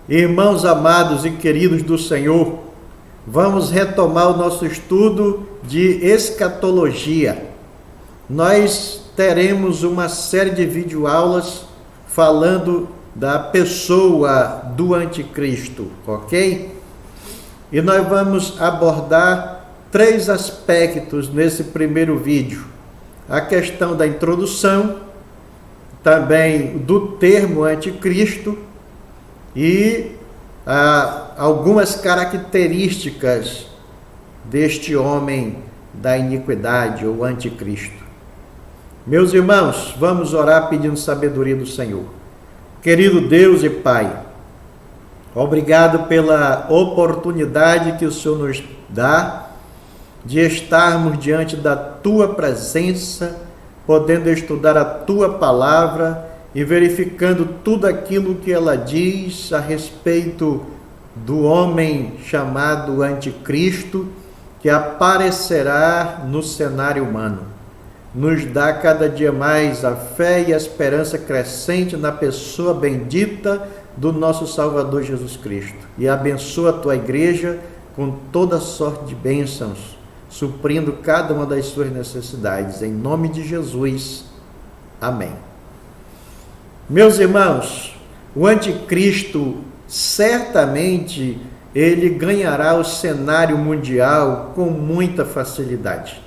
Irmãos amados e queridos do Senhor, vamos retomar o nosso estudo de escatologia. Nós teremos uma série de videoaulas falando da pessoa do anticristo, ok? E nós vamos abordar 3 aspectos nesse primeiro vídeo. A questão da introdução, também do termo anticristo e algumas características deste homem da iniquidade ou anticristo. Meus irmãos, vamos orar pedindo sabedoria do Senhor. Querido Deus e Pai, obrigado pela oportunidade que o Senhor nos dá de estarmos diante da Tua presença, podendo estudar a Tua palavra e verificando tudo aquilo que ela diz a respeito do homem chamado anticristo, que aparecerá no cenário humano. Nos dá cada dia mais a fé e a esperança crescente na pessoa bendita do nosso Salvador Jesus Cristo. E abençoa a Tua igreja com toda sorte de bênçãos, suprindo cada uma das suas necessidades. Em nome de Jesus. Amém. Meus irmãos, o anticristo certamente ele ganhará o cenário mundial com muita facilidade.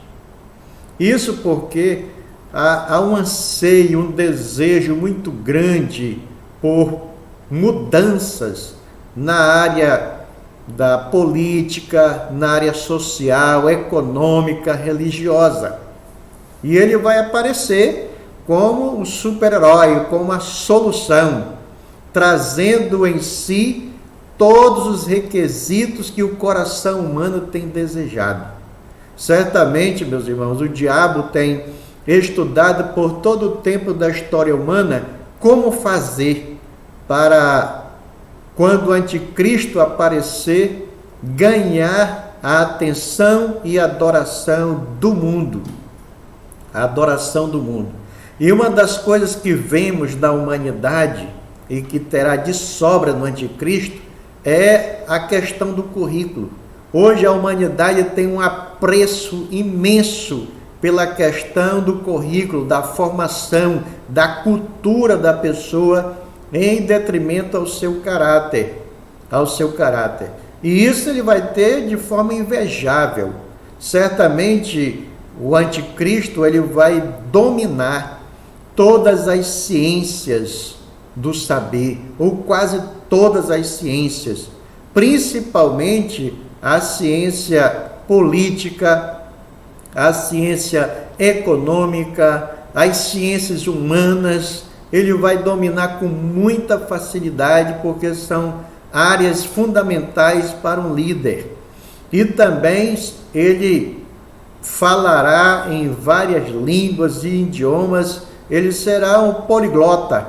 Isso porque há um anseio, um desejo muito grande por mudanças na área da política, na área social, econômica, religiosa. E ele vai aparecer como um super-herói, como uma solução, trazendo em si todos os requisitos que o coração humano tem desejado. Certamente, meus irmãos, o diabo tem estudado por todo o tempo da história humana como fazer para, quando o anticristo aparecer, ganhar a atenção e a adoração do mundo. A adoração do mundo. E uma das coisas que vemos da humanidade e que terá de sobra no anticristo é a questão do currículo. Hoje a humanidade tem um apreço imenso pela questão do currículo, da formação, da cultura da pessoa, em detrimento ao seu caráter, E isso ele vai ter de forma invejável. Certamente o anticristo ele vai dominar todas as ciências do saber, ou quase todas as ciências, principalmente a ciência política, a ciência econômica, as ciências humanas. Ele vai dominar com muita facilidade, porque são áreas fundamentais para um líder. E também ele falará em várias línguas e idiomas, ele será um poliglota,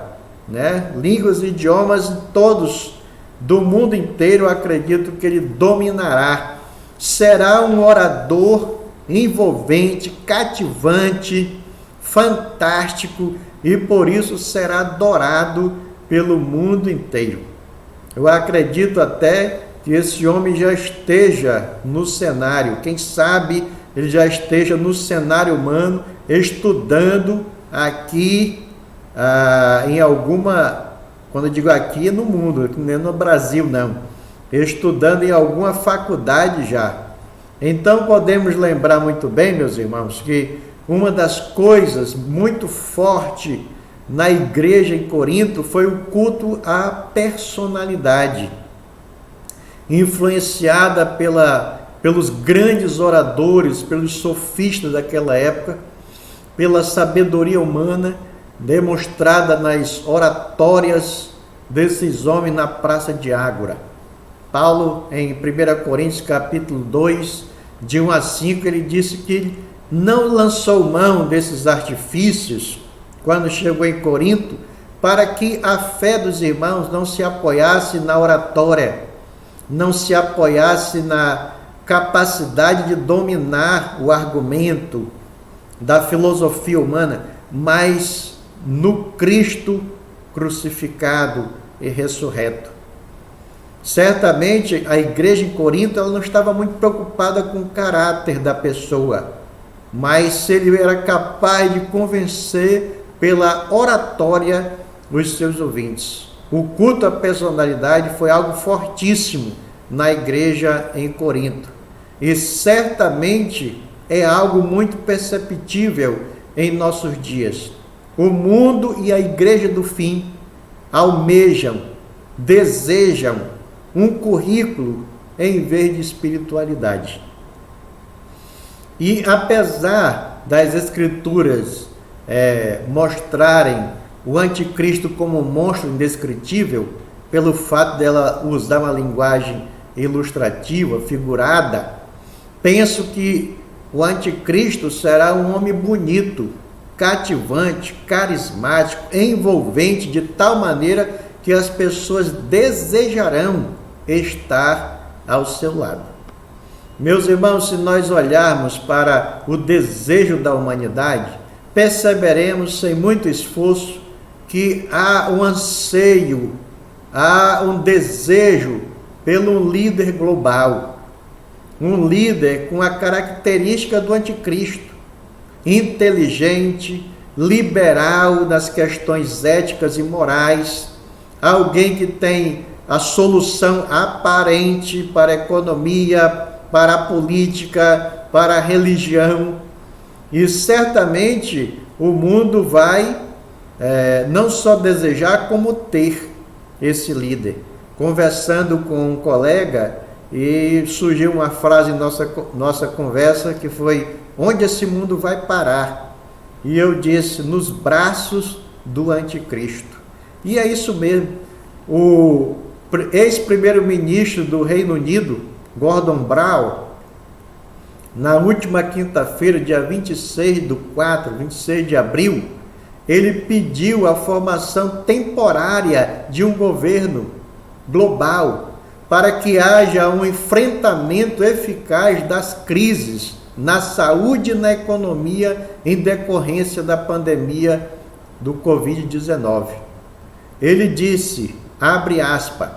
né? Línguas e idiomas todos do mundo inteiro, eu acredito que ele dominará. Será um orador envolvente, cativante, fantástico, e por isso será adorado pelo mundo inteiro. Eu acredito até que esse homem já esteja no cenário, quem sabe ele já esteja no cenário humano, estudando aqui em alguma, quando eu digo aqui, no mundo, não é no Brasil não, estudando em alguma faculdade já. Então podemos lembrar muito bem, meus irmãos, que uma das coisas muito forte na igreja em Corinto foi o culto à personalidade, influenciada pelos grandes oradores, pelos sofistas daquela época, pela sabedoria humana demonstrada nas oratórias desses homens na praça de Ágora. Paulo, em 1 Coríntios capítulo 2, de 1 a 5, ele disse que não lançou mão desses artifícios quando chegou em Corinto, para que a fé dos irmãos não se apoiasse na oratória, não se apoiasse na capacidade de dominar o argumento da filosofia humana, mas no Cristo crucificado e ressurreto. Certamente a igreja em Corinto ela não estava muito preocupada com o caráter da pessoa, mas se ele era capaz de convencer pela oratória os seus ouvintes. O culto à personalidade foi algo fortíssimo na igreja em Corinto e certamente é algo muito perceptível em nossos dias. O mundo e a igreja do fim almejam, desejam um currículo em vez de espiritualidade. E apesar das escrituras mostrarem o anticristo como um monstro indescritível, pelo fato dela usar uma linguagem ilustrativa, figurada, penso que o anticristo será um homem bonito, cativante, carismático, envolvente, de tal maneira que as pessoas desejarão estar ao seu lado. Meus irmãos, se nós olharmos para o desejo da humanidade, perceberemos sem muito esforço que há um anseio, há um desejo pelo líder global, um líder com a característica do anticristo, inteligente, liberal nas questões éticas e morais, alguém que tem a solução aparente para a economia, para a política, para a religião. E certamente o mundo vai não só desejar, como ter esse líder. Conversando com um colega, e surgiu uma frase em nossa conversa que foi: onde esse mundo vai parar? E eu disse: nos braços do anticristo. E é isso mesmo. O ex-primeiro-ministro do Reino Unido, Gordon Brown, na última quinta-feira, dia 26 de abril, ele pediu a formação temporária de um governo global para que haja um enfrentamento eficaz das crises na saúde e na economia em decorrência da pandemia do Covid-19. Ele disse, abre aspas,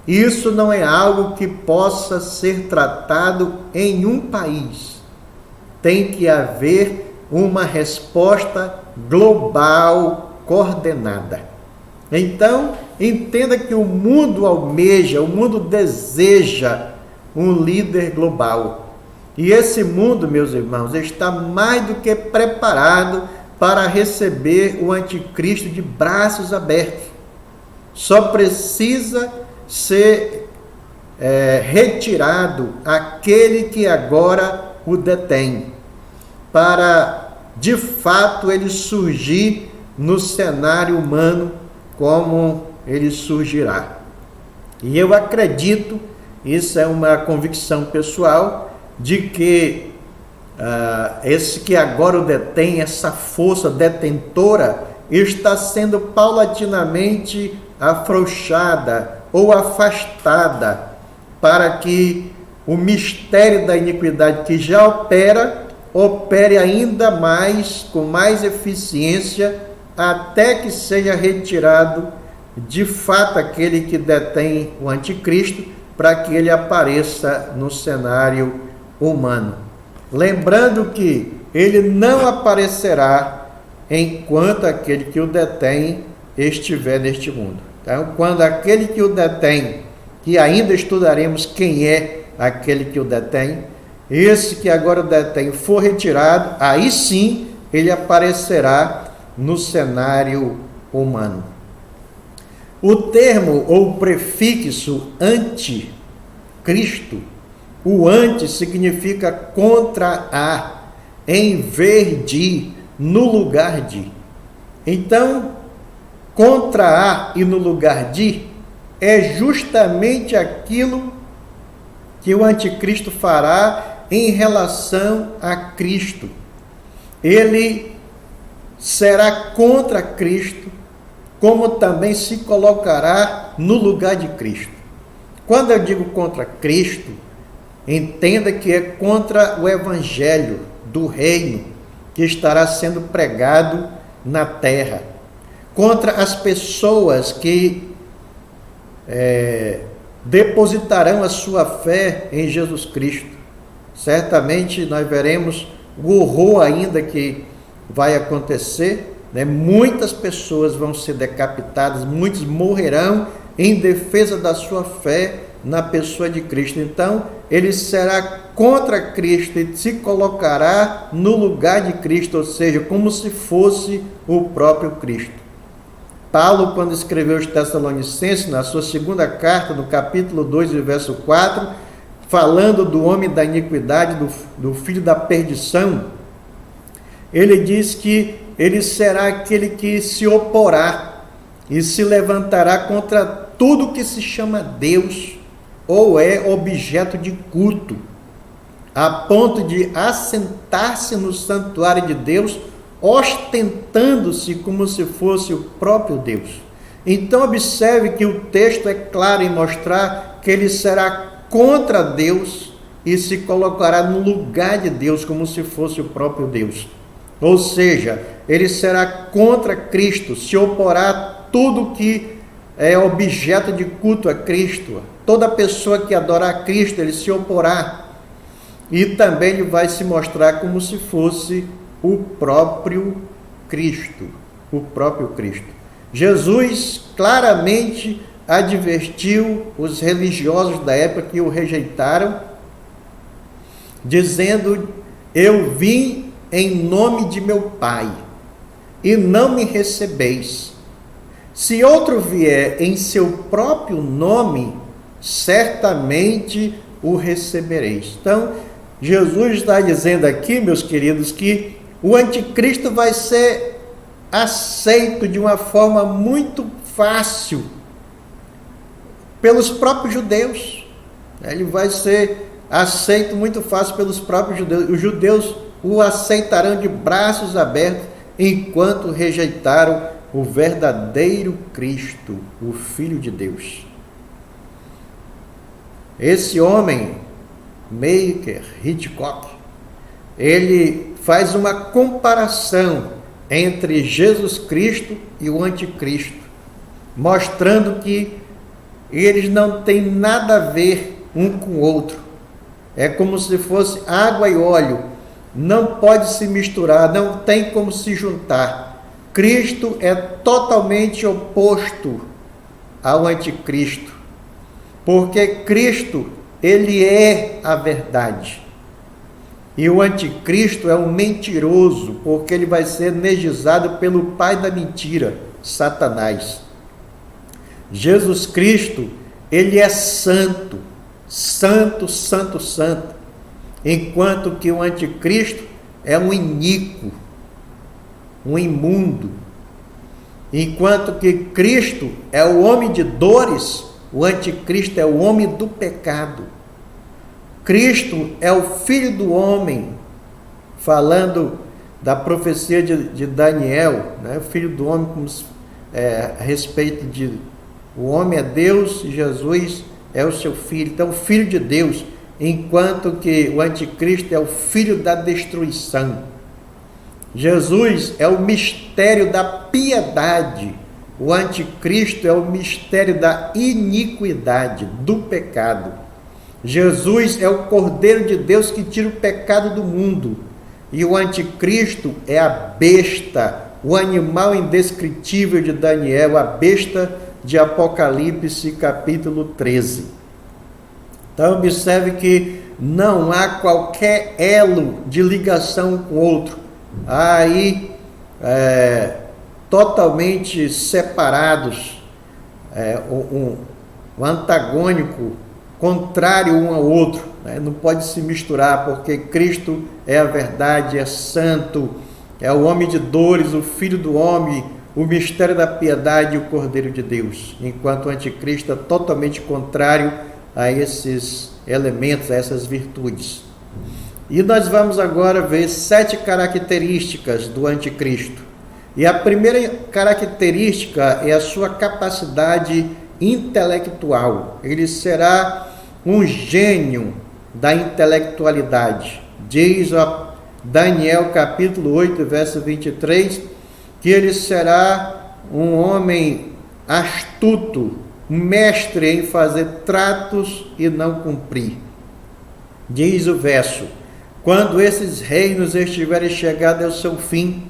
isso não é algo que possa ser tratado em um país. Tem que haver uma resposta global coordenada. Então, entenda que o mundo almeja, o mundo deseja um líder global. E esse mundo, meus irmãos, está mais do que preparado para receber o anticristo de braços abertos. Só precisa ser retirado aquele que agora o detém, para de fato ele surgir no cenário humano como ele surgirá. E eu acredito, isso é uma convicção pessoal, de que esse que agora o detém, essa força detentora, está sendo paulatinamente afrouxada ou afastada, para que o mistério da iniquidade que já opere ainda mais, com mais eficiência, até que seja retirado de fato aquele que detém o anticristo, para que ele apareça no cenário humano. Lembrando que ele não aparecerá enquanto aquele que o detém estiver neste mundo. Então, quando aquele que o detém, que ainda estudaremos quem é aquele que o detém, esse que agora o detém for retirado, aí sim ele aparecerá no cenário humano. O termo ou prefixo anticristo, o anti significa contra a, em vez de, no lugar de. Então, contra a e no lugar de é justamente aquilo que o anticristo fará em relação a Cristo. Ele será contra Cristo, como também se colocará no lugar de Cristo. Quando eu digo contra Cristo, entenda que é contra o evangelho do reino que estará sendo pregado na terra, contra as pessoas que depositarão a sua fé em Jesus Cristo. Certamente nós veremos o horror ainda que vai acontecer, né? Muitas pessoas vão ser decapitadas, muitos morrerão em defesa da sua fé na pessoa de Cristo. Então, ele será contra Cristo e se colocará no lugar de Cristo, ou seja, como se fosse o próprio Cristo. Paulo, quando escreveu aos Tessalonicenses, na sua segunda carta, no capítulo 2, verso 4, falando do homem da iniquidade, do filho da perdição, ele diz que ele será aquele que se oporá e se levantará contra tudo que se chama Deus ou é objeto de culto, a ponto de assentar-se no santuário de Deus, ostentando-se como se fosse o próprio Deus. Então observe que o texto é claro em mostrar que ele será contra Deus e se colocará no lugar de Deus como se fosse o próprio Deus. Ou seja, ele será contra Cristo, se oporá a tudo que é objeto de culto a Cristo. Toda pessoa que adorar a Cristo, ele se oporá. E também ele vai se mostrar como se fosse o próprio Cristo. O próprio Cristo. Jesus claramente advertiu os religiosos da época que o rejeitaram, dizendo: eu vim em nome de meu Pai, e não me recebeis. Se outro vier em seu próprio nome, certamente o recebereis. Então, Jesus está dizendo aqui, meus queridos, que o anticristo vai ser aceito de uma forma muito fácil pelos próprios judeus. Ele vai ser aceito muito fácil pelos próprios judeus. Os judeus o aceitarão de braços abertos, enquanto rejeitaram o verdadeiro Cristo, o Filho de Deus. Esse homem, Maker Hitchcock, ele faz uma comparação entre Jesus Cristo e o anticristo, mostrando que eles não têm nada a ver um com o outro. É como se fosse água e óleo, não pode se misturar, não tem como se juntar. Cristo é totalmente oposto ao anticristo, porque Cristo, ele é a verdade. E o anticristo é um mentiroso, porque ele vai ser energizado pelo pai da mentira, Satanás. Jesus Cristo, ele é santo, santo, santo, santo, enquanto que o anticristo é um iníquo, um imundo. Enquanto que Cristo é o homem de dores, o anticristo é o homem do pecado. Cristo é o filho do homem, falando da profecia de Daniel, né? O filho do homem, a respeito de o homem é Deus e Jesus é o seu filho. Então, o filho de Deus, enquanto que o anticristo é o filho da destruição. Jesus é o mistério da piedade, o anticristo é o mistério da iniquidade, do pecado. Jesus é o Cordeiro de Deus que tira o pecado do mundo, e o anticristo é a besta, o animal indescritível de Daniel, a besta de Apocalipse capítulo 13. Então observe que não há qualquer elo de ligação com o outro. Há aí totalmente separados, um antagônico, contrário um ao outro, né? Não pode se misturar, porque Cristo é a verdade, é santo, é o homem de dores, o filho do homem, o mistério da piedade e o Cordeiro de Deus, enquanto o anticristo é totalmente contrário a esses elementos, a essas virtudes. E nós vamos agora ver 7 características do anticristo. E a primeira característica é a sua capacidade intelectual. Ele será um gênio da intelectualidade. Diz Daniel capítulo 8, verso 23, que ele será um homem astuto mestre em fazer tratos e não cumprir. Diz o verso: quando esses reinos estiverem chegados ao seu fim,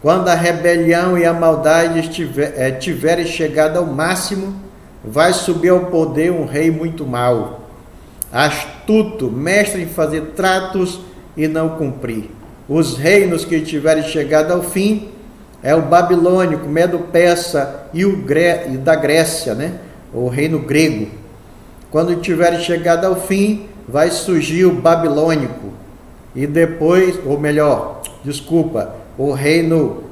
quando a rebelião e a maldade tiverem chegado ao máximo, vai subir ao poder um rei muito mau, astuto, mestre em fazer tratos e não cumprir. Os reinos que tiverem chegado ao fim é o babilônico, medo-persa e da Grécia, né? O reino grego. Quando tiverem chegado ao fim, vai surgir o babilônico e depois, ou melhor, o reino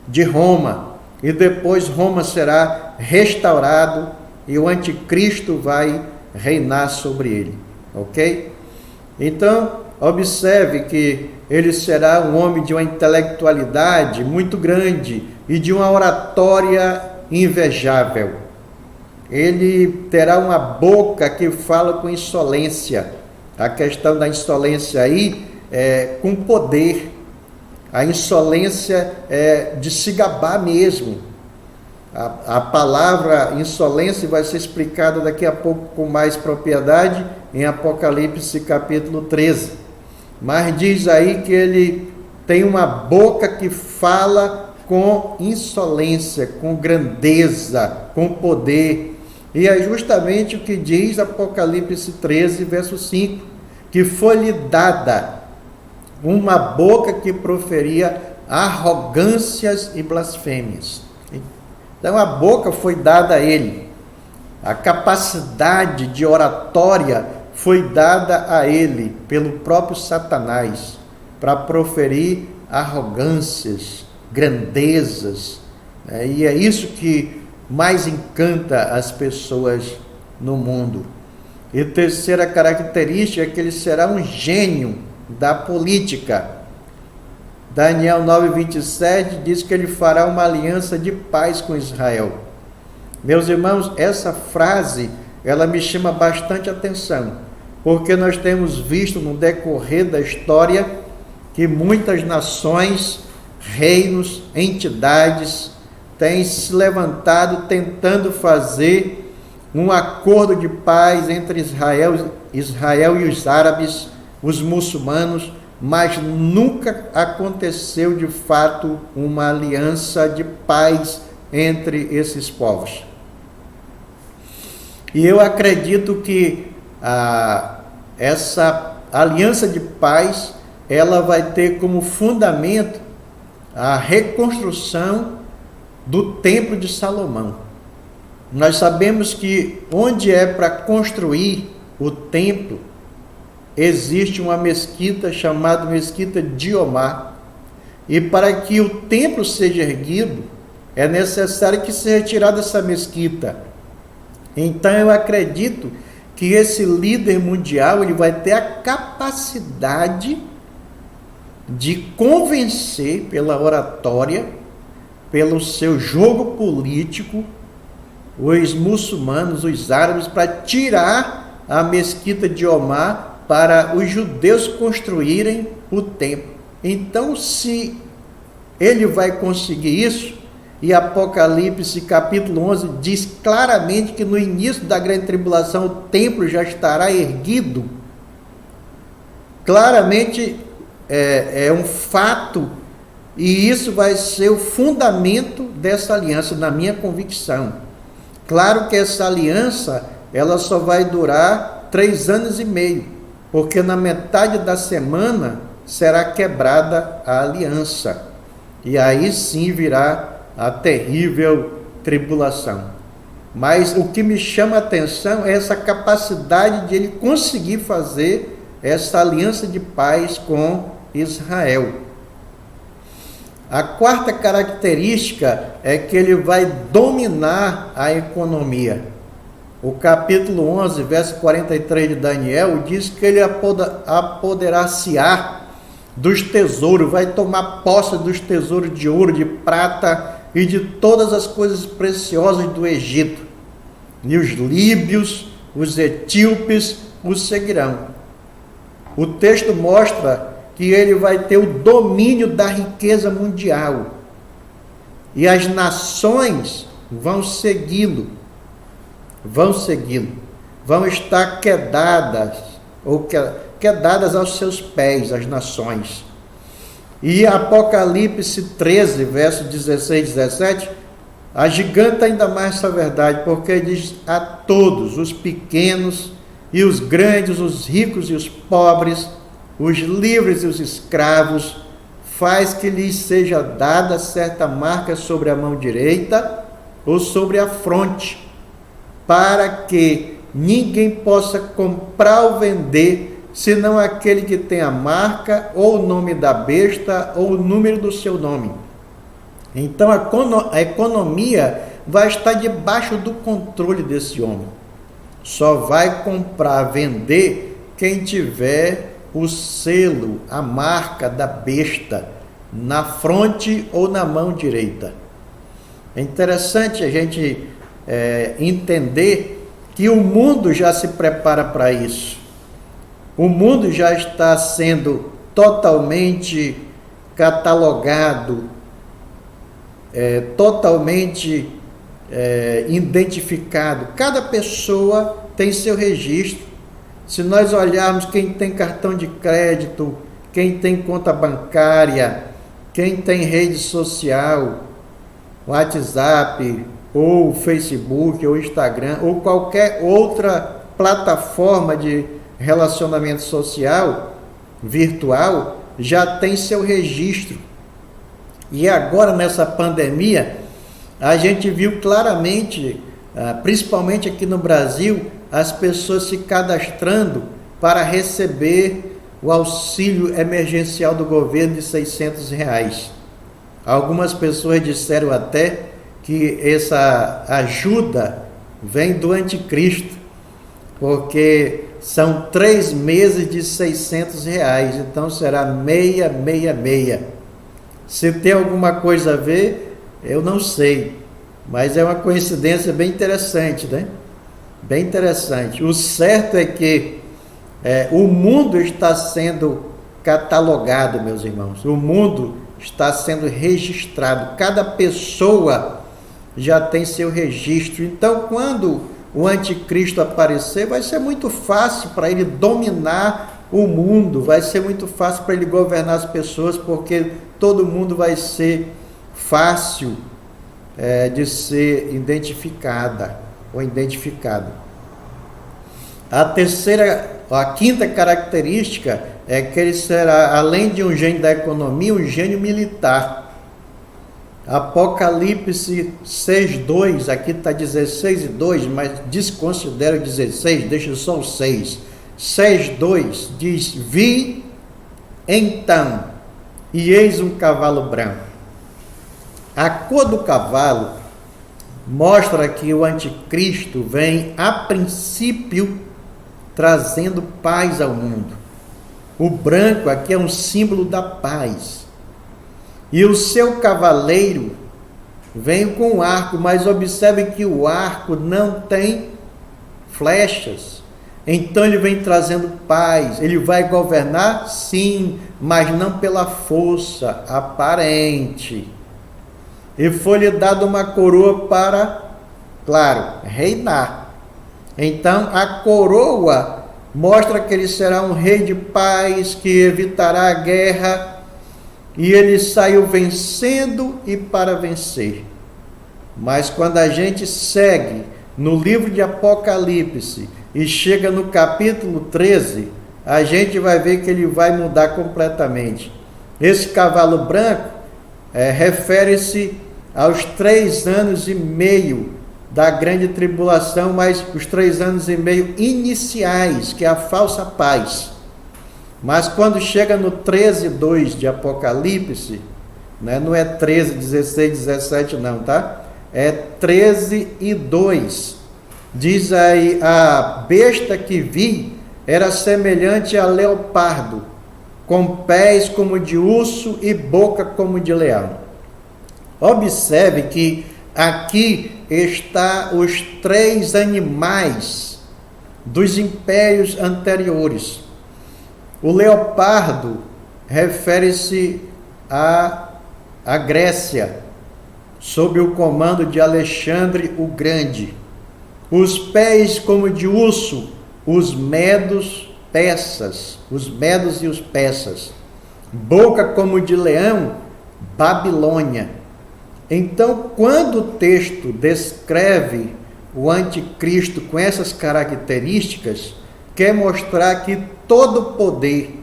de Roma, e depois Roma será restaurado e o anticristo vai reinar sobre ele, ok? Então, observe que ele será um homem de uma intelectualidade muito grande e de uma oratória invejável. Ele terá uma boca que fala com insolência. A questão da insolência aí é com poder. A insolência é de se gabar mesmo. A palavra insolência vai ser explicada daqui a pouco com mais propriedade em Apocalipse capítulo 13. Mas diz aí que ele tem uma boca que fala com insolência, com grandeza, com poder. E é justamente o que diz Apocalipse 13, verso 5, que foi-lhe dada uma boca que proferia arrogâncias e blasfêmias. Então a boca foi dada a ele, a capacidade de oratória foi dada a ele pelo próprio Satanás, para proferir arrogâncias, grandezas, e é isso que mais encanta as pessoas no mundo. E terceira característica é que ele será um gênio da política. Daniel 9:27 diz que ele fará uma aliança de paz com Israel. Meus irmãos, essa frase, ela me chama bastante atenção, porque nós temos visto no decorrer da história que muitas nações, reinos, entidades têm se levantado tentando fazer um acordo de paz entre Israel e os árabes, os muçulmanos, mas nunca aconteceu de fato uma aliança de paz entre esses povos. E eu acredito que essa aliança de paz, ela vai ter como fundamento a reconstrução do Templo de Salomão. Nós sabemos que onde é para construir o templo, existe uma mesquita chamada Mesquita de Omar. E para que o templo seja erguido, é necessário que seja retirada essa mesquita. Então eu acredito que esse líder mundial, ele vai ter a capacidade de convencer pela oratória, pelo seu jogo político, os muçulmanos, os árabes, para tirar a mesquita de Omar para os judeus construírem o templo. Então, se ele vai conseguir isso, e Apocalipse capítulo 11 diz claramente que no início da grande tribulação o templo já estará erguido, claramente é um fato, e isso vai ser o fundamento dessa aliança, na minha convicção. Claro que essa aliança, ela só vai durar 3 anos e meio, porque na metade da semana será quebrada a aliança, e aí sim virá a terrível tribulação. Mas o que me chama a atenção é essa capacidade de ele conseguir fazer essa aliança de paz com Israel. A quarta característica é que ele vai dominar a economia. O capítulo 11, verso 43 de Daniel, diz que ele apoderar-se-á dos tesouros, vai tomar posse dos tesouros de ouro, de prata e de todas as coisas preciosas do Egito. E os líbios, os etíopes o seguirão. O texto mostra que ele vai ter o domínio da riqueza mundial. E as nações vão segui-lo, vão estar quedadas aos seus pés, as nações. E Apocalipse 13, verso 16 e 17, agiganta ainda mais essa verdade, porque diz: a todos, os pequenos e os grandes, os ricos e os pobres, os livres e os escravos, faz que lhes seja dada certa marca sobre a mão direita ou sobre a fronte, para que ninguém possa comprar ou vender, senão aquele que tem a marca, ou o nome da besta, ou o número do seu nome. Então a economia vai estar debaixo do controle desse homem. Só vai comprar, vender quem tiver o selo, a marca da besta, na fronte ou na mão direita. É interessante a gente entender que o mundo já se prepara para isso. O mundo já está sendo totalmente catalogado, totalmente identificado. Cada pessoa tem seu registro. Se nós olharmos quem tem cartão de crédito, quem tem conta bancária, quem tem rede social, WhatsApp, ou Facebook, ou Instagram, ou qualquer outra plataforma de relacionamento social, virtual, já tem seu registro. E agora, nessa pandemia, a gente viu claramente, principalmente aqui no Brasil, as pessoas se cadastrando para receber o auxílio emergencial do governo de R$600. Algumas pessoas disseram até que essa ajuda vem do anticristo, porque são 3 meses de R$600, então será 666. Se tem alguma coisa a ver, eu não sei, mas é uma coincidência bem interessante, né? Bem interessante. O certo é que o mundo está sendo catalogado, meus irmãos. O mundo está sendo registrado. Cada pessoa já tem seu registro. Então, quando o anticristo aparecer, vai ser muito fácil para ele dominar o mundo, vai ser muito fácil para ele governar as pessoas, porque todo mundo vai ser fácil de ser identificada ou identificado. A quinta característica é que ele será, além de um gênio da economia, um gênio militar. Apocalipse 6:2, aqui está 16:2, mas desconsidera o 16, deixa só o 6. 6:2 diz: vi então, e eis um cavalo branco. A cor do cavalo mostra que o anticristo vem, a princípio, trazendo paz ao mundo. O branco aqui é um símbolo da paz. E o seu cavaleiro vem com um arco, mas observe que o arco não tem flechas. Então ele vem trazendo paz. Ele vai governar? Sim, mas não pela força aparente. E foi-lhe dada uma coroa para, claro, reinar. Então a coroa mostra que ele será um rei de paz, que evitará a guerra. E ele saiu vencendo e para vencer. Mas quando a gente segue no livro de Apocalipse e chega no capítulo 13, a gente vai ver que ele vai mudar completamente. Esse cavalo branco refere-se aos 3 anos e meio da grande tribulação, mas os 3 anos e meio iniciais, que é a falsa paz. Mas quando chega no 13:2 de Apocalipse, né, não é 13, 16, 17 não, tá? É 13:2. Diz aí: a besta que vi era semelhante a leopardo, com pés como de urso e boca como de leão. Observe que aqui está os 3 animais dos impérios anteriores. O leopardo refere-se à Grécia, sob o comando de Alexandre o Grande. Os pés como de urso, os medos persas, os medos e os persas. Boca como de leão, Babilônia. Então, quando o texto descreve o anticristo com essas características, quer mostrar que todo o poder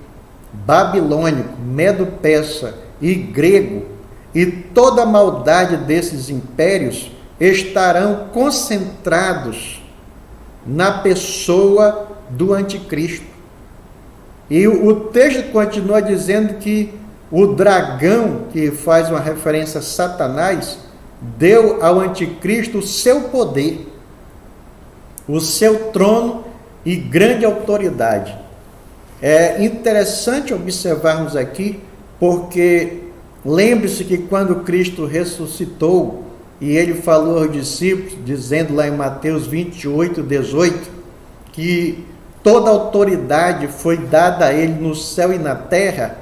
babilônico, medo-persa e grego e toda a maldade desses impérios estarão concentrados na pessoa do anticristo. E o texto continua dizendo que o dragão, que faz uma referência a Satanás, deu ao anticristo o seu poder, o seu trono e grande autoridade. É interessante observarmos aqui, porque lembre-se que quando Cristo ressuscitou e ele falou aos discípulos, dizendo lá em Mateus 28, 18, que toda autoridade foi dada a ele no céu e na terra.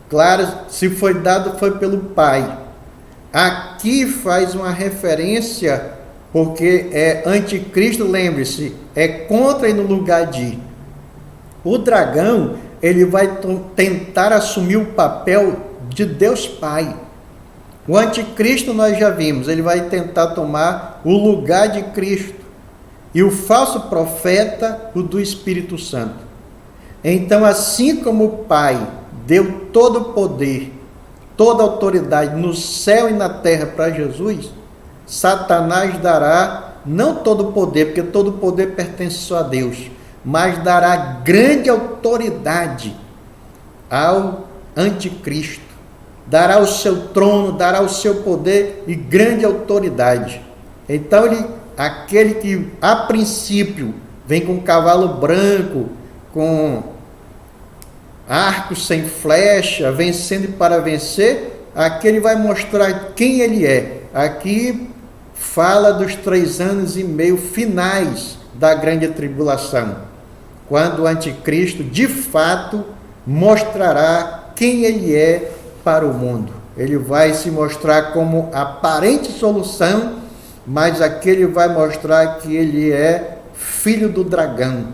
Claro, se foi dado foi pelo Pai. Aqui faz uma referência, porque é anticristo, lembre-se, é contra e no lugar de. O dragão, ele vai tentar assumir o papel de Deus Pai. O anticristo nós já vimos, ele vai tentar tomar o lugar de Cristo. E o falso profeta, o do Espírito Santo. Então, assim como o Pai deu todo o poder, toda a autoridade no céu e na terra para Jesus, Satanás dará não todo o poder, porque todo o poder pertence só a Deus, mas dará grande autoridade ao anticristo. Dará o seu trono, dará o seu poder e grande autoridade. Então, aquele que a princípio vem com um cavalo branco, com arco sem flecha, vencendo para vencer, aquele vai mostrar quem ele é. Aqui fala dos 3 anos e meio finais da grande tribulação, quando o anticristo de fato mostrará quem ele é para o mundo. Ele vai se mostrar como aparente solução, mas aquele vai mostrar que ele é filho do dragão,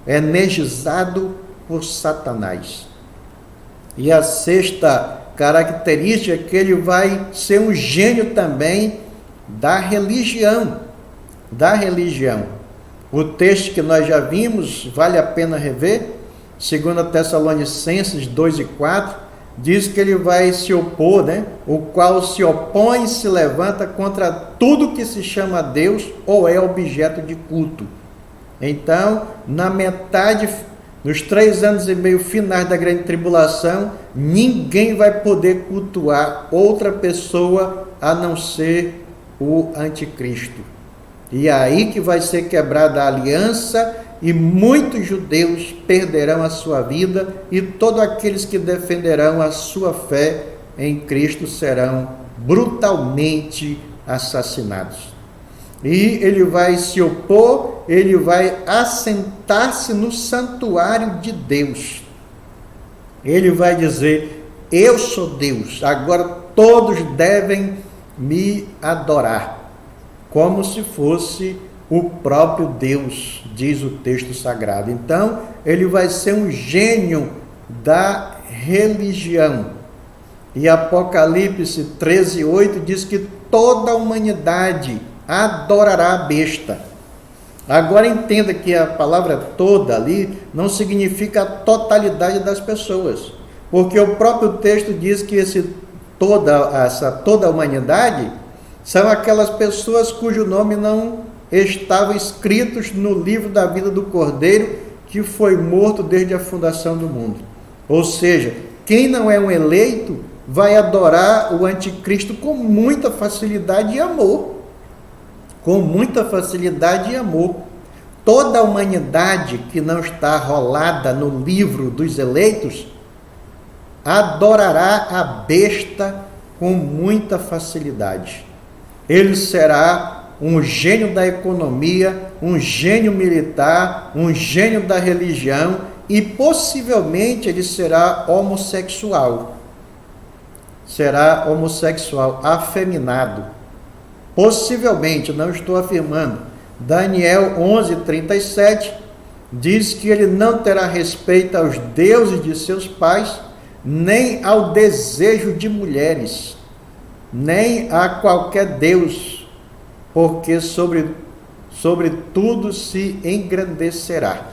energizado por Satanás. E a 6ª característica é que ele vai ser um gênio também da religião. O texto que nós já vimos, vale a pena rever, 2 Tessalonicenses 2 e 4, diz que ele vai se opor, o qual se opõe e se levanta contra tudo que se chama Deus ou é objeto de culto. Então, nos 3 anos e meio finais da grande tribulação, ninguém vai poder cultuar outra pessoa a não ser o anticristo. E é aí que vai ser quebrada a aliança e muitos judeus perderão a sua vida e todos aqueles que defenderão a sua fé em Cristo serão brutalmente assassinados. E ele vai se opor, ele vai assentar-se no santuário de Deus. Ele vai dizer: eu sou Deus, agora todos devem me adorar, como se fosse o próprio Deus, diz o texto sagrado. Então, ele vai ser um gênio da religião. E Apocalipse 13:8 diz que toda a humanidade adorará a besta. Agora entenda que a palavra toda ali não significa a totalidade das pessoas, porque o próprio texto diz que toda a humanidade são aquelas pessoas cujo nome não estavam escritos no livro da vida do Cordeiro, que foi morto desde a fundação do mundo. Ou seja, quem não é um eleito vai adorar o anticristo com muita facilidade e amor. Com muita facilidade e amor. Toda a humanidade que não está rolada no livro dos eleitos adorará a besta com muita facilidade. Ele será um gênio da economia, um gênio militar, um gênio da religião e possivelmente ele será homossexual. será homossexual, afeminado. Possivelmente, não estou afirmando. Daniel 11:37 diz que ele não terá respeito aos deuses de seus pais, nem ao desejo de mulheres, nem a qualquer deus, porque sobre tudo se engrandecerá.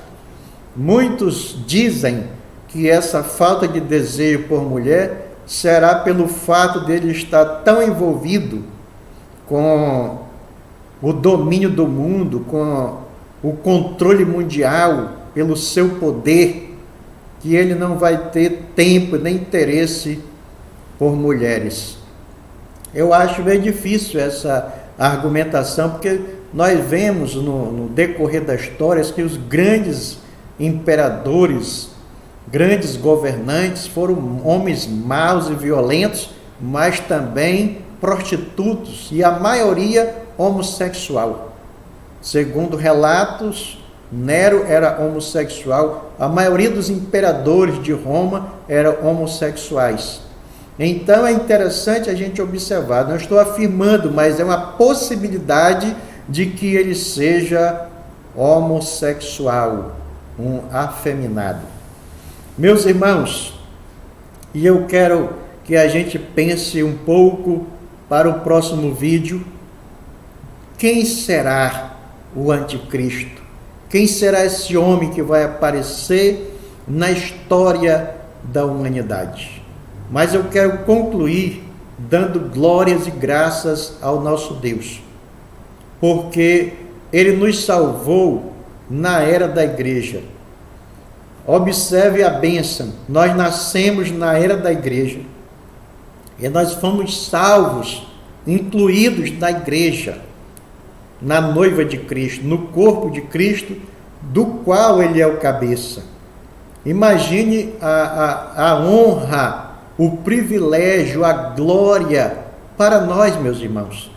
Muitos dizem que essa falta de desejo por mulher será pelo fato dele estar tão envolvido com o domínio do mundo, com o controle mundial, pelo seu poder, que ele não vai ter tempo nem interesse por mulheres. Eu acho meio difícil essa argumentação, porque nós vemos no decorrer da história que os grandes imperadores, grandes governantes foram homens maus e violentos, mas também prostitutos, e a maioria homossexual. Segundo relatos, Nero era homossexual, a maioria dos imperadores de Roma eram homossexuais. Então é interessante a gente observar, não estou afirmando, mas é uma possibilidade de que ele seja homossexual, um afeminado. Meus irmãos, e eu quero que a gente pense um pouco para o próximo vídeo, quem será o anticristo? Quem será esse homem que vai aparecer na história da humanidade? Mas eu quero concluir dando glórias e graças ao nosso Deus, porque Ele nos salvou na era da igreja. Observe a bênção, nós nascemos na era da igreja, e nós fomos salvos, incluídos na igreja, na noiva de Cristo, no corpo de Cristo, do qual Ele é o cabeça. Imagine a honra, o privilégio, a glória para nós, meus irmãos.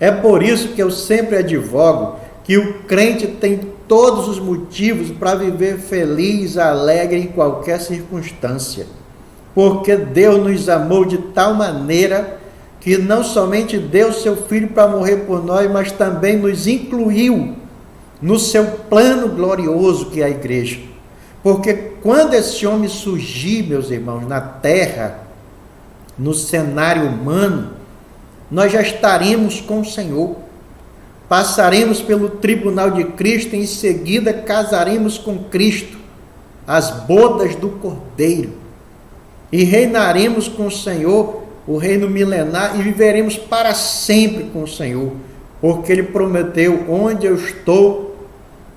É por isso que eu sempre advogo que o crente tem todos os motivos para viver feliz, alegre em qualquer circunstância. Porque Deus nos amou de tal maneira que não somente deu seu Filho para morrer por nós, mas também nos incluiu no seu plano glorioso que é a igreja. Porque quando esse homem surgir, meus irmãos, na terra, no cenário humano, nós já estaremos com o Senhor. Passaremos pelo tribunal de Cristo e em seguida casaremos com Cristo, as bodas do Cordeiro. E reinaremos com o Senhor, o reino milenar, e viveremos para sempre com o Senhor. Porque Ele prometeu, onde eu estou,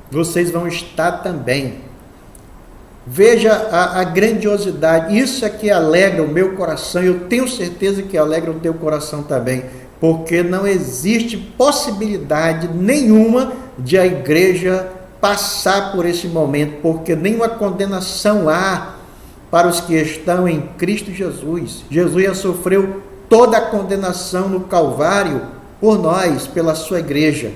vocês vão estar também. Veja a grandiosidade, isso é que alegra o meu coração, eu tenho certeza que alegra o teu coração também, porque não existe possibilidade nenhuma de a igreja passar por esse momento, porque nenhuma condenação há para os que estão em Cristo Jesus. Jesus já sofreu toda a condenação no Calvário por nós, pela sua igreja,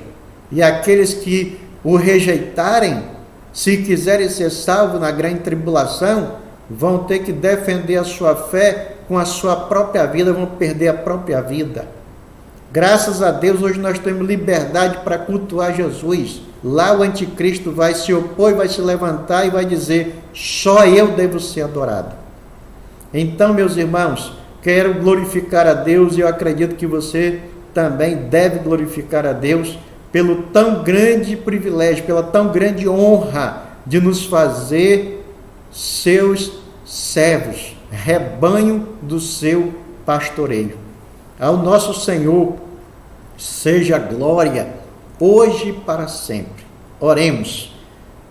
e aqueles que o rejeitarem, se quiserem ser salvos na grande tribulação, vão ter que defender a sua fé com a sua própria vida, vão perder a própria vida. Graças a Deus, hoje nós temos liberdade para cultuar Jesus. Lá o anticristo vai se opor, vai se levantar e vai dizer, só eu devo ser adorado. Então, meus irmãos, quero glorificar a Deus, e eu acredito que você também deve glorificar a Deus pelo tão grande privilégio, pela tão grande honra de nos fazer seus servos, rebanho do seu pastoreio. Ao nosso Senhor seja glória, hoje e para sempre. Oremos.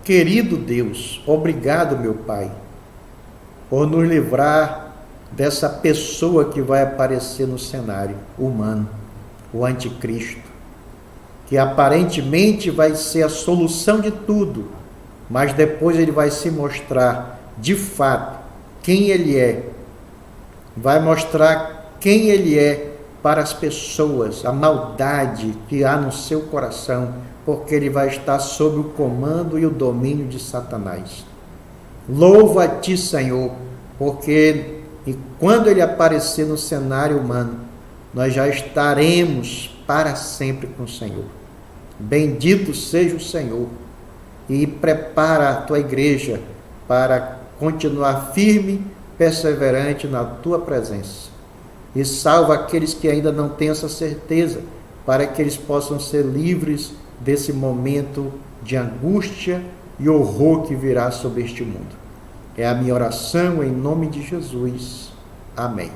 Querido Deus, obrigado, meu Pai, por nos livrar dessa pessoa que vai aparecer no cenário humano, o anticristo, que aparentemente vai ser a solução de tudo, mas depois ele vai se mostrar de fato quem ele é, vai mostrar quem ele é para as pessoas, a maldade que há no seu coração, porque ele vai estar sob o comando e o domínio de Satanás. Louvo a Ti, Senhor, porque E quando ele aparecer no cenário humano, nós já estaremos para sempre com o Senhor. Bendito seja o Senhor. E prepara a tua igreja para continuar firme, perseverante na tua presença. E salva aqueles que ainda não têm essa certeza, para que eles possam ser livres desse momento de angústia e horror que virá sobre este mundo. É a minha oração em nome de Jesus. Amém.